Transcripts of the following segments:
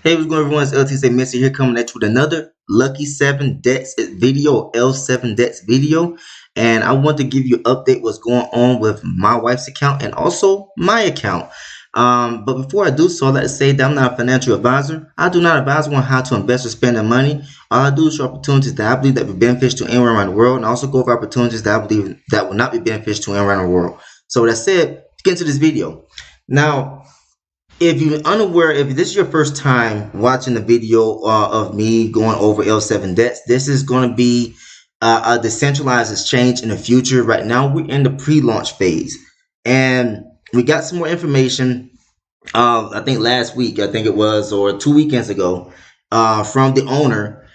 Hey, what's going on, everyone? It's LTC Missy here, coming at you with another Lucky 7 DEX video, L7 DEX video. And I want to give you an update what's going on with my wife's account and also my account. But before I do so, I'd like to say that I'm not a financial advisor. I do not advise on how to invest or spend their money. All I do is show opportunities that I believe that will be beneficial to anyone around the world, and also go over opportunities that I believe that will not be beneficial to anyone around the world. So with that said, let's get into this video. Now, if you're unaware, if this is your first time watching the video of me going over L7 DEX, this is going to be a decentralized exchange in the future. Right now, we're in the pre-launch phase, and we got some more information. I think last week, I think it was, or 2 weekends ago, from the owner,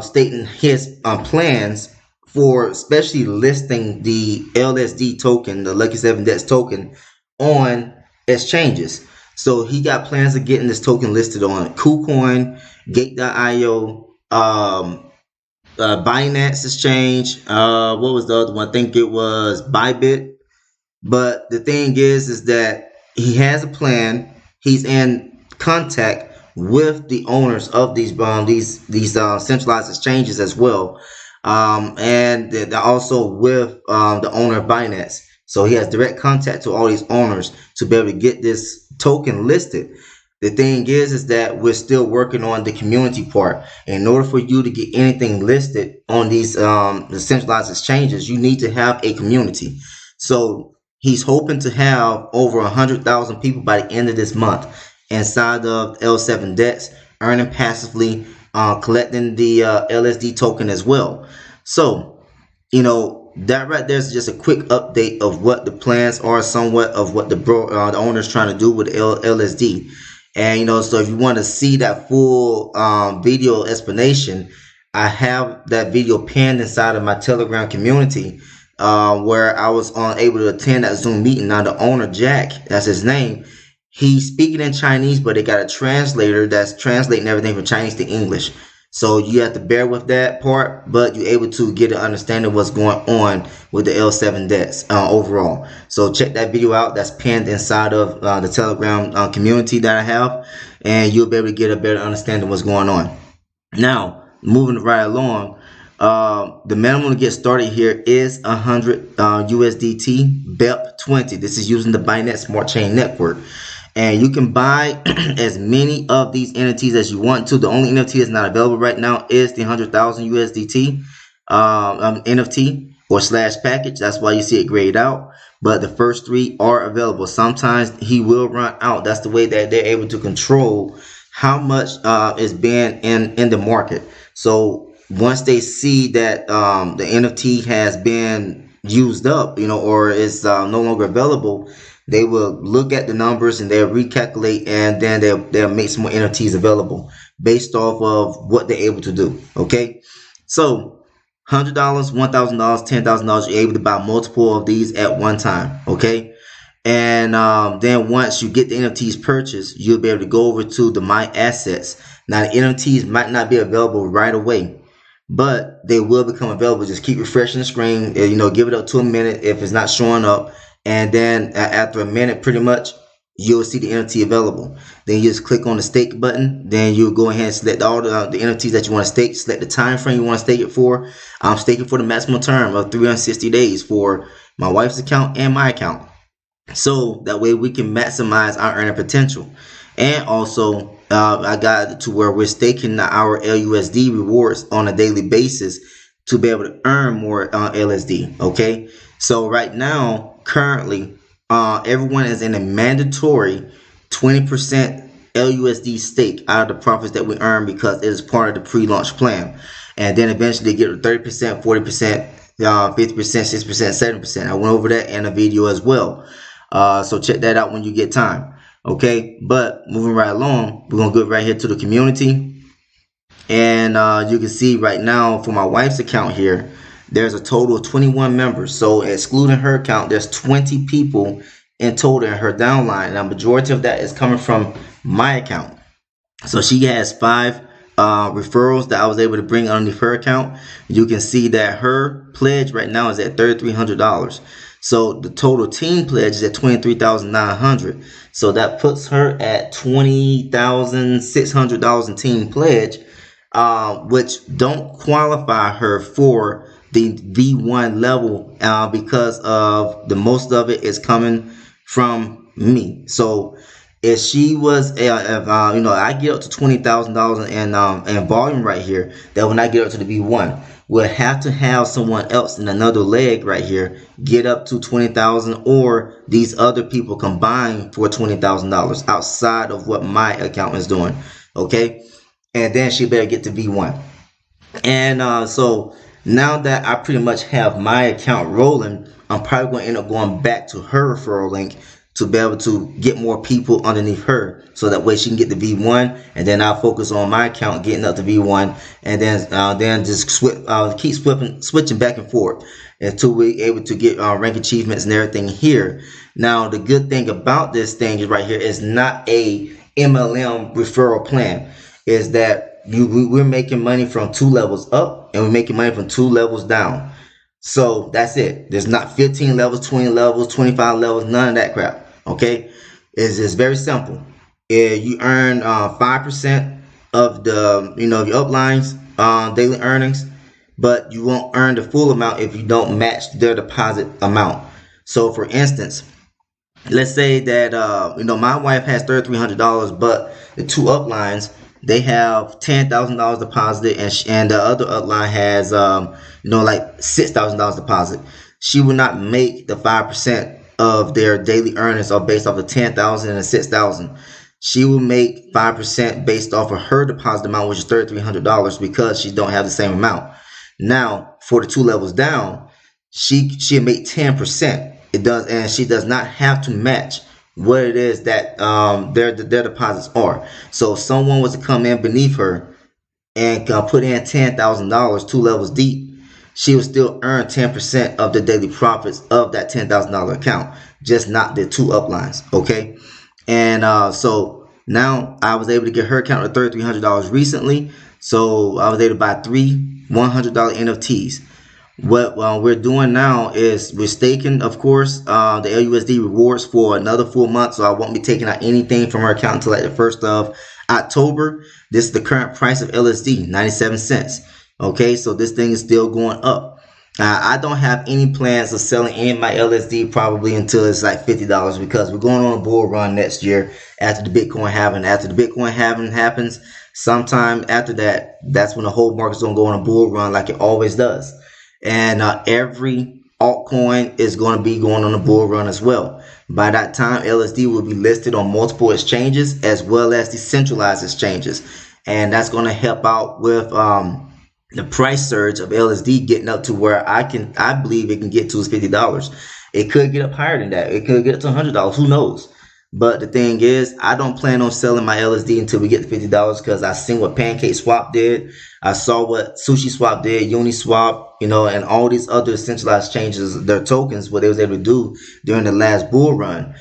stating his plans for especially listing the LSD token, the Lucky 7 DEX token, on exchanges. So he got plans of getting this token listed on KuCoin, Gate.io, Binance Exchange. What was the other one? I think it was Bybit. But the thing is that he has a plan. He's in contact with the owners of these centralized exchanges as well, and also with the owner of Binance. So he has direct contact to all these owners to be able to get this token listed. The thing is that we're still working on the community part. In order for you to get anything listed on these the centralized exchanges, you need to have a community. So he's hoping to have over 100,000 people by the end of this month inside of L7 DEX, earning passively, collecting the LSD token as well. So, you know, that right there is just a quick update of what the plans are, somewhat of what the owner is trying to do with LSD. And, you know, so if you want to see that full video explanation, I have that video pinned inside of my Telegram community, where I was able to attend that Zoom meeting. Now, the owner, Jack, that's his name, he's speaking in Chinese, but they got a translator that's translating everything from Chinese to English. So you have to bear with that part, but you're able to get an understanding of what's going on with the L7 DEX overall. So check that video out. That's pinned inside of the Telegram community that I have, and you'll be able to get a better understanding of what's going on. Now, moving right along, the minimum to get started here is 100 USDT BEP20. This is using the Binance Smart Chain Network. And you can buy as many of these NFTs as you want to. The only NFT that's not available right now is the 100,000 USDT NFT or / package. That's why you see it grayed out. But the first 3 are available. Sometimes he will run out. That's the way that they're able to control how much is being in the market. So once they see that the NFT has been used up, you know, or is no longer available, they will look at the numbers and they'll recalculate, and then they'll make some more NFTs available based off of what they're able to do. Okay, so $100, $1,000, $10,000, you're able to buy multiple of these at one time. Okay, and then once you get the NFTs purchased, you'll be able to go over to the My Assets. Now, the NFTs might not be available right away, but they will become available. Just keep refreshing the screen, you know, give it up to a minute if it's not showing up. And then after a minute, pretty much, you'll see the NFT available. Then you just click on the stake button. Then you'll go ahead and select all the NFTs that you want to stake. Select the time frame you want to stake it for. I'm staking for the maximum term of 360 days for my wife's account and my account. So that way we can maximize our earning potential. And also, I got it to where we're staking our LUSD rewards on a daily basis to be able to earn more LSD. Okay, so right now, currently, everyone is in a mandatory 20% LUSD stake out of the profits that we earn, because it is part of the pre-launch plan. And then eventually they get to 30%, 40%, 50%, 6%, 7%. I went over that in a video as well. So check that out when you get time. Okay, but moving right along, we're gonna go right here to the community. And you can see right now for my wife's account here, there's a total of 21 members. So excluding her account, there's 20 people in total in her downline. Now, majority of that is coming from my account. So she has 5 referrals that I was able to bring underneath her account. You can see that her pledge right now is at $3,300. So the total team pledge is at 23,900. So that puts her at $20,600 in team pledge, which don't qualify her for the V1 level, because of the most of it is coming from me. So if she was, I get up to $20,000 in volume right here, that when I get up to the V1, we'll have to have someone else in another leg right here get up to 20,000, or these other people combined for $20,000 outside of what my account is doing. Okay, and then she better get to V1. And so now that I pretty much have my account rolling, I'm probably going to end up going back to her referral link to be able to get more people underneath her, so that way she can get the V1, and then I'll focus on my account getting up to V1, and then just keep switching back and forth until we're able to get rank achievements and everything here. Now the good thing about this thing is right here is not a MLM referral plan, is that we're making money from 2 levels up, and we're making money from 2 levels down. So that's it. There's not 15 levels, 20 levels, 25 levels, none of that crap. Okay, it's very simple. If you earn 5% of the your uplines daily earnings, but you won't earn the full amount if you don't match their deposit amount. So for instance, let's say that my wife has $3,300, but the 2 uplines, they have $10,000 deposited, and the other upline has like $6,000 deposit. She will not make the 5% of their daily earnings are based off of 10,000 and 6,000. She will make 5% based off of her deposit amount, which is $3,300, because she don't have the same amount. Now for the 2 levels down, she'll make 10%. It does, and she does not have to match what it is that their deposits are. So if someone was to come in beneath her and put in $10,000 2 levels deep, she will still earn 10% of the daily profits of that $10,000 account, just not the 2 uplines. Okay, and so now I was able to get her account to $3,300 recently. So I was able to buy 3 $100 NFTs. What we're doing now is we're staking, of course, the LUSD rewards for another full month. So I won't be taking out anything from her account until like the 1st of October. This is the current price of LSD, 97 cents. Okay, so this thing is still going up. I don't have any plans of selling any of my LSD probably until it's like $50, because we're going on a bull run next year after the Bitcoin halving. After the Bitcoin halving happens, sometime after that, that's when the whole market's going to go on a bull run like it always does. And every altcoin is going to be going on a bull run as well. By that time, LSD will be listed on multiple exchanges as well as decentralized exchanges. And that's going to help out with the price surge of LSD getting up to where I believe it can get to is $50. It could get up higher than that. It could get to $100. Who knows? But the thing is, I don't plan on selling my LSD until we get to $50, because I seen what Pancake Swap did. I saw what Sushi Swap did, Uniswap, and all these other centralized changes, their tokens, what they was able to do during the last bull run,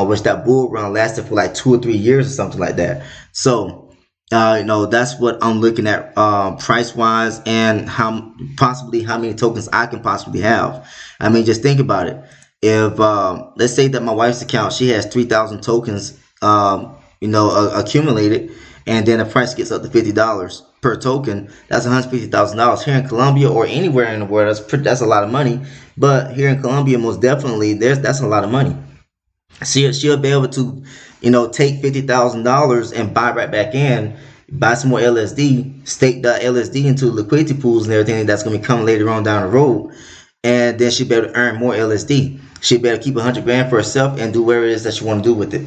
which that bull run lasted for like 2 or 3 years or something like that. So that's what I'm looking at price wise, and how many tokens I can possibly have. I mean, just think about it. If let's say that my wife's account, she has 3,000 tokens accumulated, and then the price gets up to $50 per token, that's $150,000 here in Colombia or anywhere in the world. That's a lot of money. But here in Colombia, most definitely, that's a lot of money. She'll be able to take $50,000 and buy right back in, buy some more LSD, stake the LSD into liquidity pools and everything that's going to be coming later on down the road, and then she'll be able to earn more LSD. She'll be able to keep 100 grand for herself and do whatever it is that she want to do with it.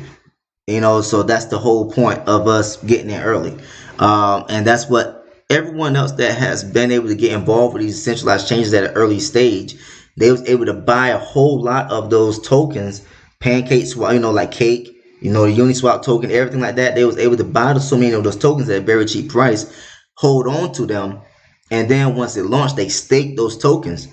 So that's the whole point of us getting in early. And that's what everyone else that has been able to get involved with these centralized changes at an early stage, they was able to buy a whole lot of those tokens, Pancake Swap, like Cake, the Uniswap token, everything like that. They was able to buy so many of those tokens at a very cheap price, hold on to them, and then once it launched, they staked those tokens.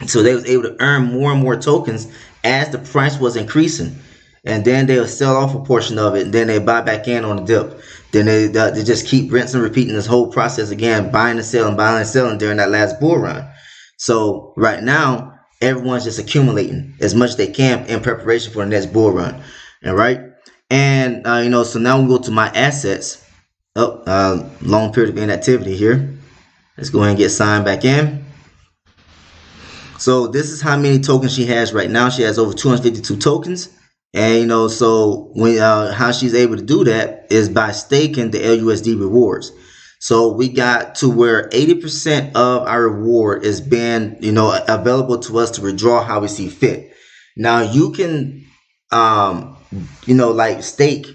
So they was able to earn more and more tokens as the price was increasing. And then they'll sell off a portion of it, and then they buy back in on the dip. Then they just keep rinsing and repeating this whole process again, buying and selling during that last bull run. So right now, everyone's just accumulating as much as they can in preparation for the next bull run. All right. And, so now we go to my assets. Long period of inactivity here. Let's go ahead and get signed back in. So this is how many tokens she has right now. She has over 252 tokens. And, so when how she's able to do that is by staking the LUSD rewards. So we got to where 80% of our reward is being, available to us to withdraw how we see fit. Now you can, like stake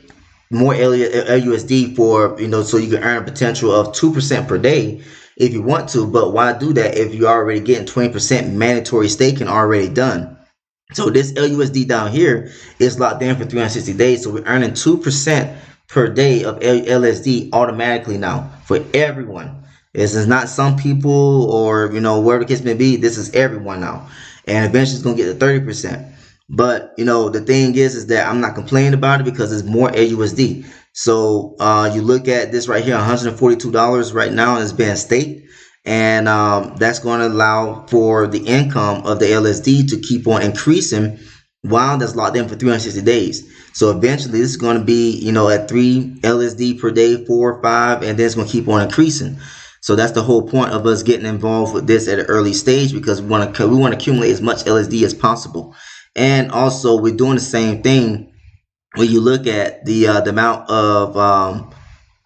more LUSD for, so you can earn a potential of 2% per day if you want to. But why do that if you're already getting 20% mandatory staking already done? So this LUSD down here is locked in for 360 days. So we're earning 2% per day of LSD automatically now for everyone. This is not some people or, wherever the case may be. This is everyone now. And eventually it's going to get to 30%. But, the thing is that I'm not complaining about it because it's more LUSD. So you look at this right here, $142 right now is being staked. And that's going to allow for the income of the LSD to keep on increasing while that's locked in for 360 days. So eventually this is going to be, at 3 LSD per day, 4 or 5, and then it's going to keep on increasing. So that's the whole point of us getting involved with this at an early stage, because we want to accumulate as much LSD as possible. And also we're doing the same thing when you look at the amount of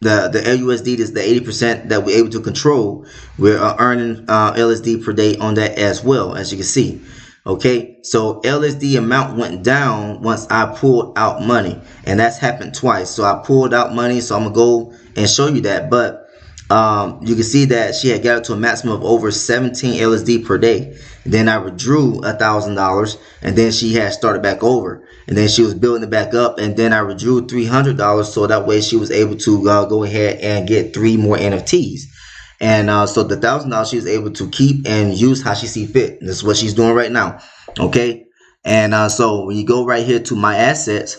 the LUSD is the 80% that we're able to control. We're earning LSD per day on that as well, as you can see. Okay, so LSD amount went down once I pulled out money, and that's happened twice. So I pulled out money, so I'm gonna go and show you that. But you can see that she had got up to a maximum of over 17 LSD per day. And then I withdrew $1,000, and then she had started back over, and then she was building it back up, and then I withdrew $300, so that way she was able to go ahead and get 3 more NFTs. And so the $1,000 she was able to keep and use how she see fit. This is what she's doing right now. Okay, and so when you go right here to my assets,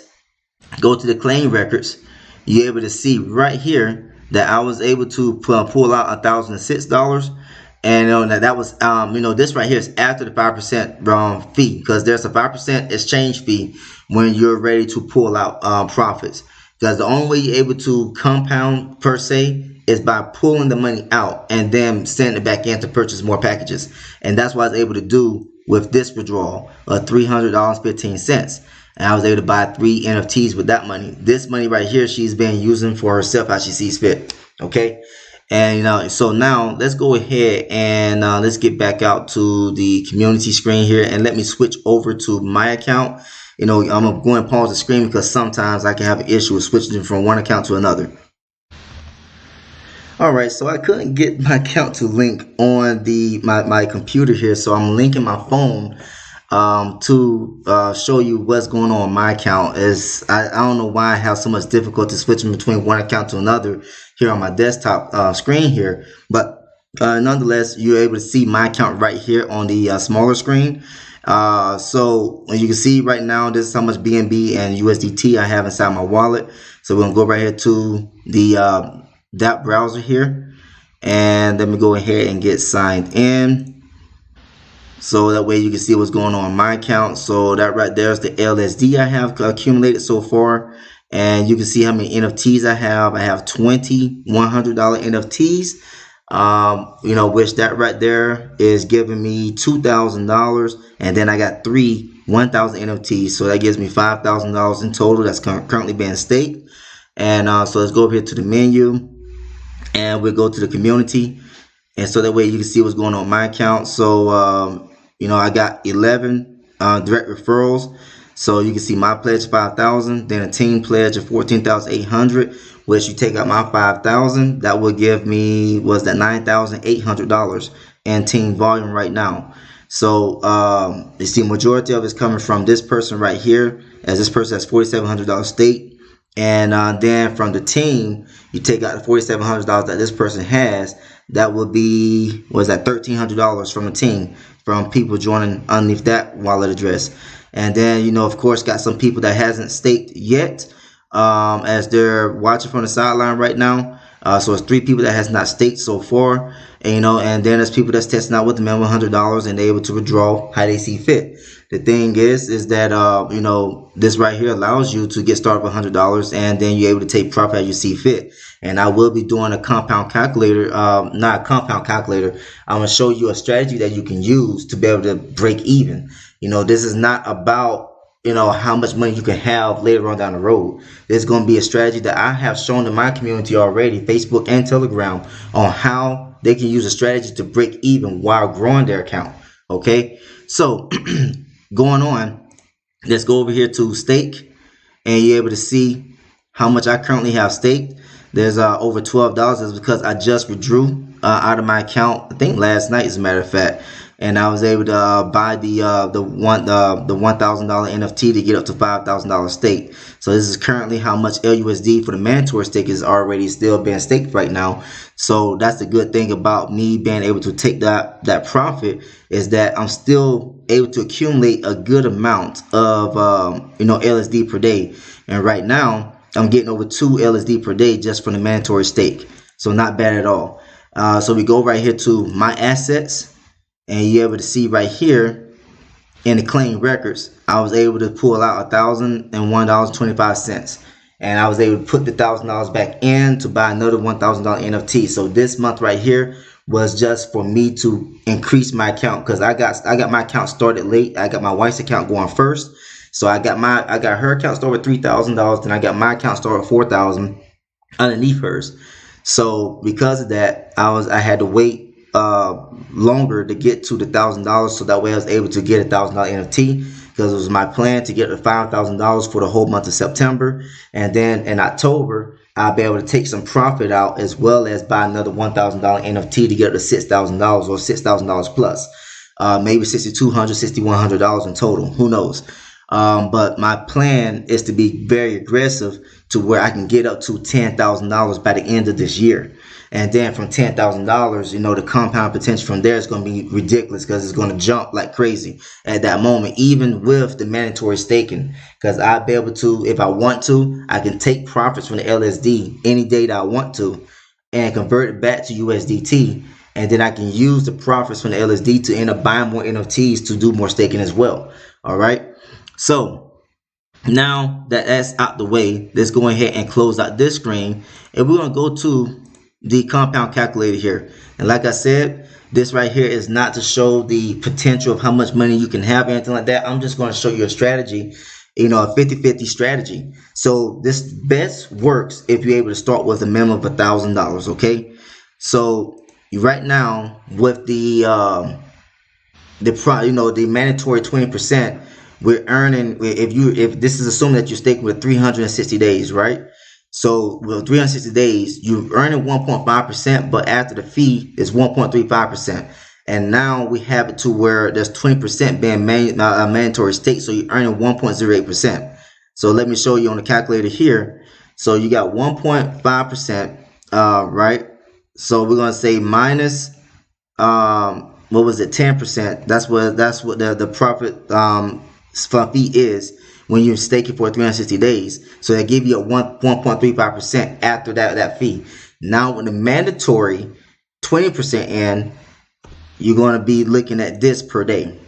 go to the claim records, you're able to see right here that I was able to pull out $1,006. And that was this right here is after the 5% fee, because there's a 5% exchange fee when you're ready to pull out profits. Because the only way you're able to compound per se is by pulling the money out and then sending it back in to purchase more packages. And that's what I was able to do with this withdrawal of $300.15. And I was able to buy 3 NFTs with that money. This money right here she's been using for herself how she sees fit. Okay. And so now let's go ahead and let's get back out to the community screen here, and let me switch over to my account. I'm going to pause the screen because sometimes I can have an issue with switching from one account to another. All right, so I couldn't get my account to link on my computer here, so I'm linking my phone to show you what's going on my account. I don't know why I have so much difficulty switching between one account to another here on my desktop screen here, but nonetheless you're able to see my account right here on the smaller screen. So as you can see right now, this is how much BNB and USDT I have inside my wallet. So we're gonna go right here to the that browser here, and let me go ahead and get signed in, so that way you can see what's going on my account. So that right there is the LSD I have accumulated so far, and you can see how many NFTs I have. I have 20 $100 NFTs, which that right there is giving me $2,000, and then I got 3 1,000 NFTs, so that gives me $5,000 in total that's currently being staked. And so let's go over here to the menu, and we'll go to the community, and so that way you can see what's going on my account. So I got 11 direct referrals. So you can see my pledge 5,000, then a team pledge of 14,800, which you take out my 5,000, that will give me that $9,800 in team volume right now. So you see majority of it's coming from this person right here, as this person has $4,700 staked. And then from the team, you take out the $4,700 that this person has. That will be, $1,300 from the team, from people joining underneath that wallet address. And then, of course, got some people that hasn't staked yet, as they're watching from the sideline right now. So it's 3 people that has not staked so far, and and then there's people that's testing out with the minimum $100 and they're able to withdraw how they see fit. The thing is that this right here allows you to get started with $100, and then you're able to take profit as you see fit. And I will be doing a compound calculator, not a compound calculator. I'm gonna show you a strategy that you can use to be able to break even. This is not about how much money you can have later on down the road. There's going to be a strategy that I have shown in my community already, Facebook and Telegram, on how they can use a strategy to break even while growing their account. Okay, so going on, let's go over here to stake, and you're able to see how much I currently have staked. There's over $12. That's because I just withdrew out of my account, I think last night, as a matter of fact. And I was able to buy the $1,000 NFT to get up to $5,000 stake. So this is currently how much LUSD for the mandatory stake is already still being staked right now. So that's the good thing about me being able to take that profit, is that I'm still able to accumulate a good amount of LSD per day. And right now I'm getting over 2 LSD per day just from the mandatory stake. So not bad at all. So we go right here to my assets. And you're able to see right here in the claim records, I was able to pull out $1,001.25. And I was able to put the $1,000 back in to buy another $1,000 NFT. So this month right here was just for me to increase my account, because I got my account started late. I got my wife's account going first. So I got her account started with $3,000, then I got my account started with $4,000 underneath hers. So because of that, I had to wait longer to get to the $1,000, so that way I was able to get a $1,000 NFT, because it was my plan to get the $5,000 for the whole month of September, and then in October I'll be able to take some profit out, as well as buy another $1,000 NFT to get to $6,000 or $6,000 plus, maybe $6,200, $6,100 in total, who knows. But my plan is to be very aggressive to where I can get up to $10,000 by the end of this year. And then from $10,000, the compound potential from there is going to be ridiculous, because it's going to jump like crazy at that moment, even with the mandatory staking. Because I'll be able to, if I want to, I can take profits from the LSD any day that I want to and convert it back to USDT. And then I can use the profits from the LSD to end up buying more NFTs to do more staking as well. All right. So now that that's out the way, let's go ahead and close out this screen. And we're going to go to the compound calculator here. And like I said, this right here is not to show the potential of how much money you can have or anything like that. I'm just going to show you a strategy, a 50-50 strategy. So this best works if you're able to start with a minimum of $1,000. Okay, so right now with the mandatory 20%, we're earning, if this is assuming that you're staking with 360 days, right? So with 360 days, you're earning 1.5%, but after the fee is 1.35%. And now we have it to where there's 20% being mandatory stake, so you're earning 1.08%. So let me show you on the calculator here. So you got 1.5%, right? So we're gonna say minus what was it, 10%. That's what the profit fee is when you're staking for 360 days. So they give you a 1.35% after that fee. Now with the mandatory 20% in, you're going to be looking at this per day.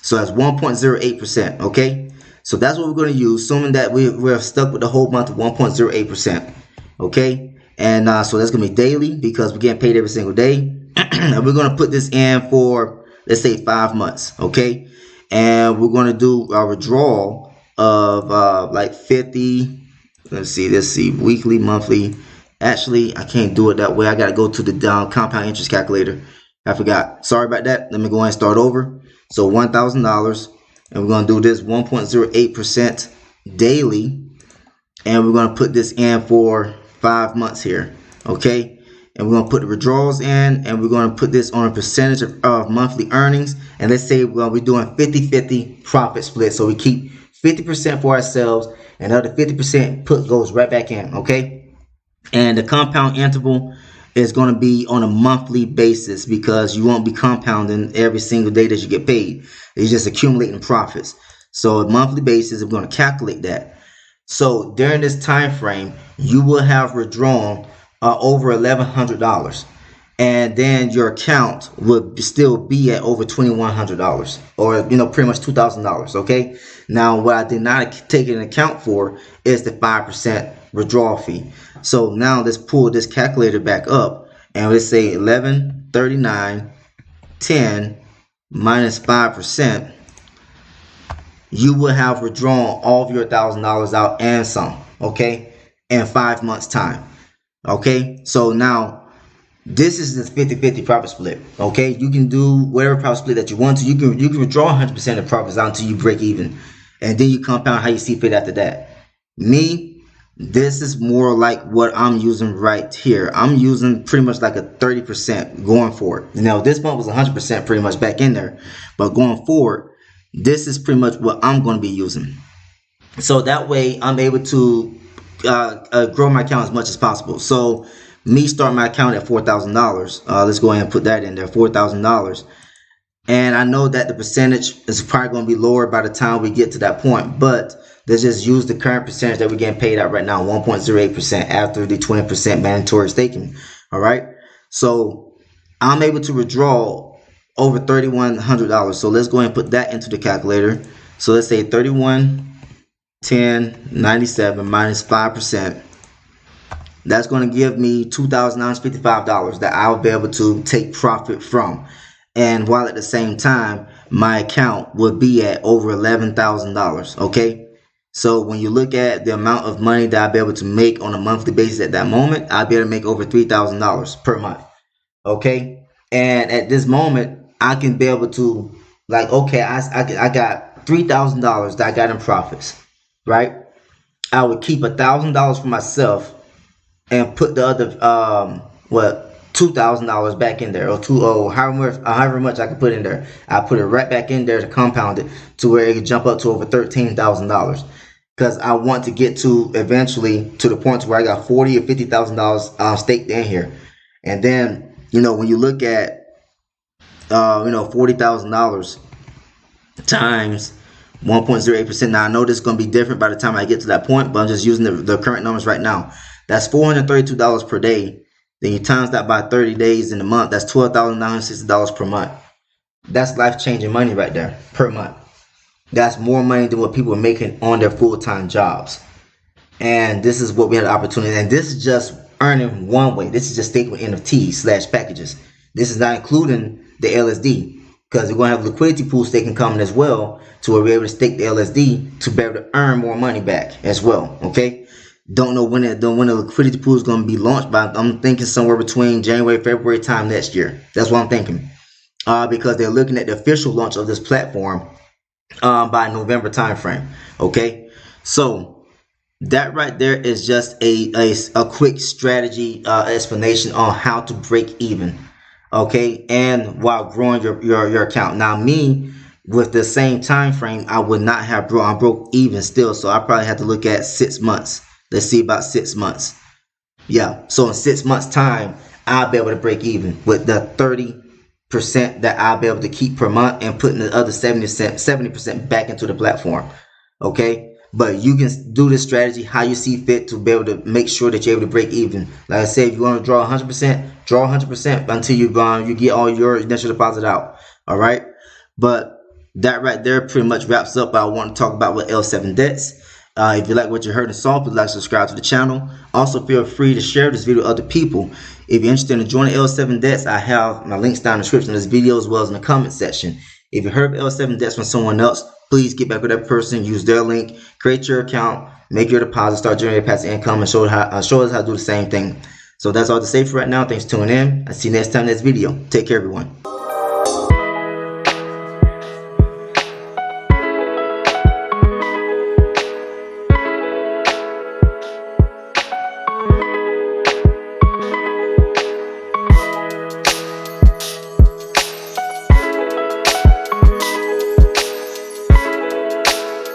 So that's 1.08%. Okay, so that's what we're going to use, assuming that we're stuck with the whole month of 1.08%. Okay, and so that's going to be daily, because we're getting paid every single day. And we're going to put this in for, let's say, 5 months. Okay, and we're going to do a withdrawal of like 50. Let's see, weekly, monthly. Actually, I can't do it that way. I got to go to the compound interest calculator. I forgot. Sorry about that. Let me go ahead and start over. So $1,000, and we're going to do this 1.08% daily, and we're going to put this in for 5 months here. Okay, and we're going to put the withdrawals in, and we're going to put this on a percentage of monthly earnings. And let's say we're going to be doing 50-50 profit split, so we keep 50% for ourselves, and the other 50% goes right back in. Okay, and the compound interval is going to be on a monthly basis, because you won't be compounding every single day that you get paid. It's just accumulating profits. So a monthly basis, we're going to calculate that. So during this time frame, you will have withdrawn over $1,100, and then your account would still be at over $2,100, or pretty much $2,000. Okay. Now, what I did not take into account for is the 5% withdrawal fee. So now let's pull this calculator back up, and let's say 1139.10 minus 5%. You will have withdrawn all of your $1,000 out and some, okay, in 5 months time. Okay, so now this is the 50-50 profit split. Okay, you can do whatever profit split that you want to. You can withdraw 100% of profits out until you break even, and then you compound how you see fit after that. Me, this is more like what I'm using right here. I'm using pretty much like a 30% going forward. This month was 100% pretty much back in there, but going forward, this is pretty much what I'm going to be using. So that way I'm able to grow my account as much as possible. So me start my account at $4,000. Let's go ahead and put that in there, $4,000. And I know that the percentage is probably going to be lower by the time we get to that point, but let's just use the current percentage that we're getting paid out right now, 1.08% after the 20% mandatory staking. All right. So I'm able to withdraw over $3,100. So let's go ahead and put that into the calculator. So let's say 31.1097 minus 5%. That's going to give me $2,955 that I'll be able to take profit from. And while at the same time, my account would be at over $11,000. Okay. So when you look at the amount of money that I'll be able to make on a monthly basis at that moment, I'll be able to make over $3,000 per month. Okay. And at this moment, I can be able to, like, okay, I got $3,000 that I got in profits, right? I would keep $1,000 for myself and put the other $2,000 back in there, or however much I can put in there. I put it right back in there to compound it to where it could jump up to over $13,000, because I want to get to eventually to the point where I got $40,000 or $50,000 staked in here. And then when you look at $40,000 times 1.08%. Now I know this is going to be different by the time I get to that point, but I'm just using the current numbers right now. That's $432 per day. Then you times that by 30 days in a month. That's $12,960 per month. That's life-changing money right there per month. That's more money than what people are making on their full-time jobs. And this is what we had the opportunity. And this is just earning one way. This is just staking with NFT/packages. This is not including the LSD, because we're going to have liquidity pool staking coming as well, to where we're able to stake the LSD to be able to earn more money back as well. Okay. Don't know when the liquidity pool is going to be launched, but I'm thinking somewhere between January, February time next year. That's what I'm thinking. Because they're looking at the official launch of this platform by November timeframe. Okay. So that right there is just a quick strategy explanation on how to break even. Okay, and while growing your account. Now me, with the same time frame, I would not have grown. I broke even still, so I probably have to look at 6 months. Let's see, about 6 months. Yeah, so in 6 months time, I'll be able to break even with the 30% that I'll be able to keep per month, and putting the other 70% back into the platform. Okay. But you can do this strategy how you see fit to be able to make sure that you're able to break even. Like I said, if you want to draw 100%, draw 100% until you get all your initial deposit out. All right. But that right there pretty much wraps up what I want to talk about with L7 DEX. If you like what you heard and saw, please like, subscribe to the channel. Also, feel free to share this video with other people. If you're interested in joining L7 DEX, I have my links down in the description of this video, as well as in the comment section. If you heard of L7 DEX from someone else, please get back with that person, use their link, create your account, make your deposit, start generating passive income, and show us how to do the same thing. So that's all to say for right now. Thanks for tuning in. I'll see you next time, next video. Take care, everyone.